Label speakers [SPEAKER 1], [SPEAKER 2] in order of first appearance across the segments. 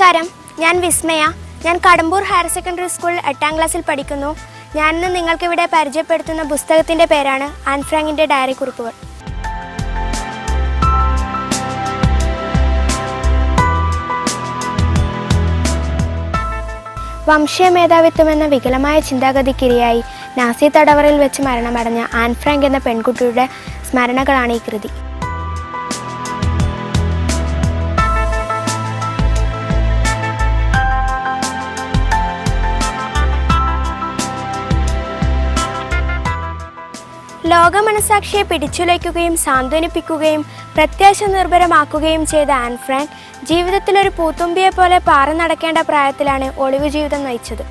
[SPEAKER 1] നമസ്കാരം, ഞാൻ വിസ്മയ. ഞാൻ കടമ്പൂർ ഹയർ സെക്കൻഡറി സ്കൂളിൽ 8ാം ക്ലാസ്സിൽ പഠിക്കുന്നു. ഞാനിന്ന് നിങ്ങൾക്കിവിടെ പരിചയപ്പെടുത്തുന്ന പുസ്തകത്തിൻ്റെ പേരാണ് ആൻ ഫ്രാങ്കിൻ്റെ ഡയറി കുറിപ്പുകൾ. വംശീയ മേധാവിത്വം എന്ന വികലമായ ചിന്താഗതിക്കിരയായി നാസി തടവറയിൽ വെച്ച് മരണമടഞ്ഞ ആൻ ഫ്രാങ്ക് എന്ന പെൺകുട്ടിയുടെ സ്മരണകളാണ് ഈ കൃതി. ലോകമനസാക്ഷിയെ പിടിച്ചുലയ്ക്കുകയും സാന്ത്വനിപ്പിക്കുകയും പ്രത്യാശ നിർഭരമാക്കുകയും ചെയ്ത ആൻ ഫ്രാങ്ക് ജീവിതത്തിലൊരു പൂത്തുമ്പിയെ പോലെ പാറി നടക്കേണ്ട പ്രായത്തിലാണ് ഒളിവു ജീവിതം നയിച്ചത്.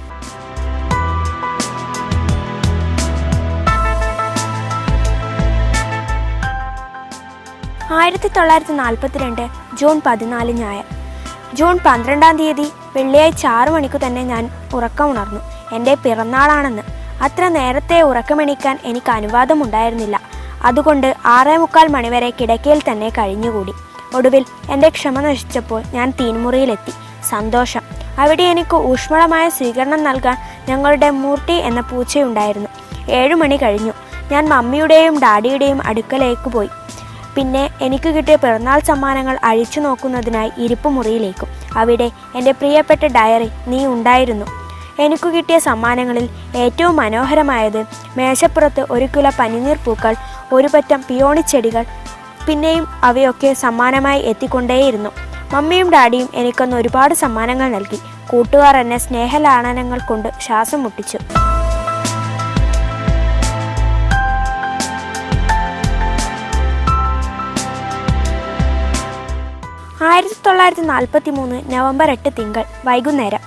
[SPEAKER 1] ജൂൺ 14 ഞായർ. ജൂൺ 12-ാം തീയതി വെള്ളിയാഴ്ച 6 മണിക്കു തന്നെ ഞാൻ ഉറക്കമുണർന്നു. എൻ്റെ പിറന്നാളാണെന്ന്. അത്ര നേരത്തെ ഉറക്കമെണീക്കാൻ എനിക്ക് അനുവാദമുണ്ടായിരുന്നില്ല. അതുകൊണ്ട് 6:45 മണിവരെ കിടക്കയിൽ തന്നെ കഴിഞ്ഞുകൂടി. ഒടുവിൽ എൻ്റെ ക്ഷമ നശിച്ചപ്പോൾ ഞാൻ തീൻമുറിയിലെത്തി. സന്തോഷം. അവിടെ എനിക്ക് ഊഷ്മളമായ സ്വീകരണം നൽകാൻ ഞങ്ങളുടെ മൂർട്ടി എന്ന പൂച്ചയുണ്ടായിരുന്നു. 7 മണി കഴിഞ്ഞു. ഞാൻ മമ്മിയുടെയും ഡാഡിയുടെയും അടുക്കലേക്ക് പോയി. പിന്നെ എനിക്ക് കിട്ടിയ പിറന്നാൾ സമ്മാനങ്ങൾ അഴിച്ചു നോക്കുന്നതിനായി ഇരിപ്പുമുറിയിലേക്കും. അവിടെ എൻ്റെ പ്രിയപ്പെട്ട ഡയറി നീ ഉണ്ടായിരുന്നു. എനിക്കു കിട്ടിയ സമ്മാനങ്ങളിൽ ഏറ്റവും മനോഹരമായത് മേശപ്പുറത്ത് 1 കിലോ പനിനീർ പൂക്കൾ, 1 പറ്റം പിയോണിച്ചെടികൾ, പിന്നെയും അവയൊക്കെ സമ്മാനമായി എത്തിക്കൊണ്ടേയിരുന്നു. മമ്മിയും ഡാഡിയും എനിക്കൊന്ന് ഒരുപാട് സമ്മാനങ്ങൾ നൽകി. കൂട്ടുകാർ എന്നെ സ്നേഹലാളനങ്ങൾ കൊണ്ട് ശ്വാസം മുട്ടിച്ചു. 1943 നവംബർ 8 തിങ്കൾ വൈകുന്നേരം.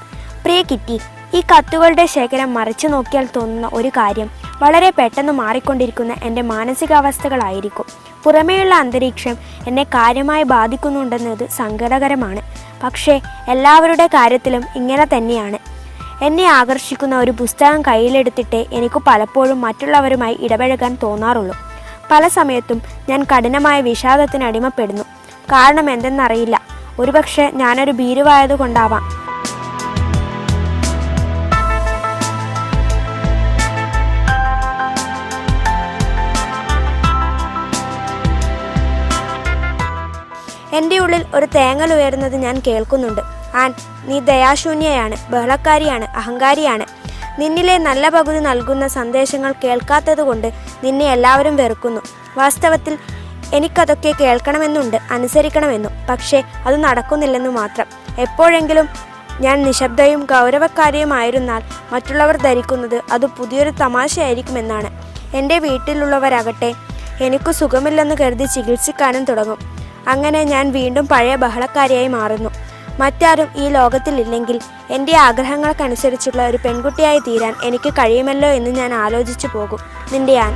[SPEAKER 1] പ്രിയ കിറ്റി, ഈ കത്തുകളുടെ ശേഖരം മറിച്ചു നോക്കിയാൽ തോന്നുന്ന ഒരു കാര്യം വളരെ പെട്ടെന്ന് മാറിക്കൊണ്ടിരിക്കുന്ന എൻ്റെ മാനസികാവസ്ഥകളായിരിക്കും. പുറമേയുള്ള അന്തരീക്ഷം എന്നെ കാര്യമായി ബാധിക്കുന്നുണ്ടെന്നത് സങ്കടകരമാണ്. പക്ഷേ എല്ലാവരുടെ കാര്യത്തിലും ഇങ്ങനെ തന്നെയാണ്. എന്നെ ആകർഷിക്കുന്ന ഒരു പുസ്തകം കയ്യിലെടുത്തിട്ടേ എനിക്ക് പലപ്പോഴും മറ്റുള്ളവരുമായി ഇടപഴകാൻ തോന്നാറുള്ളൂ. പല സമയത്തും ഞാൻ കഠിനമായ വിഷാദത്തിന് അടിമപ്പെടുന്നു. കാരണം എന്തെന്നറിയില്ല. ഒരുപക്ഷെ ഞാനൊരു ഭീരുവായതുകൊണ്ടാവാം. എൻ്റെ ഉള്ളിൽ ഒരു തേങ്ങൽ ഉയരുന്നത് ഞാൻ കേൾക്കുന്നുണ്ട്. ആൻ, നീ ദയാശൂന്യയാണ്, ബഹളക്കാരിയാണ്, അഹങ്കാരിയാണ്. നിന്നിലെ നല്ല പകുതി നൽകുന്ന സന്ദേശങ്ങൾ കേൾക്കാത്തതുകൊണ്ട് നിന്നെ എല്ലാവരും വെറുക്കുന്നു. വാസ്തവത്തിൽ എനിക്കതൊക്കെ കേൾക്കണമെന്നുണ്ട്, അനുസരിക്കണമെന്നും. പക്ഷേ അത് നടക്കുന്നില്ലെന്നു മാത്രം. എപ്പോഴെങ്കിലും ഞാൻ നിശബ്ദയും ഗൗരവക്കാരിയുമായിരുന്നാൽ മറ്റുള്ളവർ ധരിക്കുന്നത് അത് പുതിയൊരു തമാശയായിരിക്കുമെന്നാണ്. എൻ്റെ വീട്ടിലുള്ളവരാകട്ടെ എനിക്ക് സുഖമില്ലെന്ന് കരുതി ചികിത്സിക്കാനും തുടങ്ങും. അങ്ങനെ ഞാൻ വീണ്ടും പഴയ ബഹളക്കാരിയായി മാറുന്നു. മറ്റാരും ഈ ലോകത്തിലില്ലെങ്കിൽ എൻ്റെ ആഗ്രഹങ്ങൾക്കനുസരിച്ചുള്ള ഒരു പെൺകുട്ടിയായി തീരാൻ എനിക്ക് കഴിയുമല്ലോ എന്ന് ഞാൻ ആലോചിച്ചു പോകും. നിൻ്റെ ആൻ.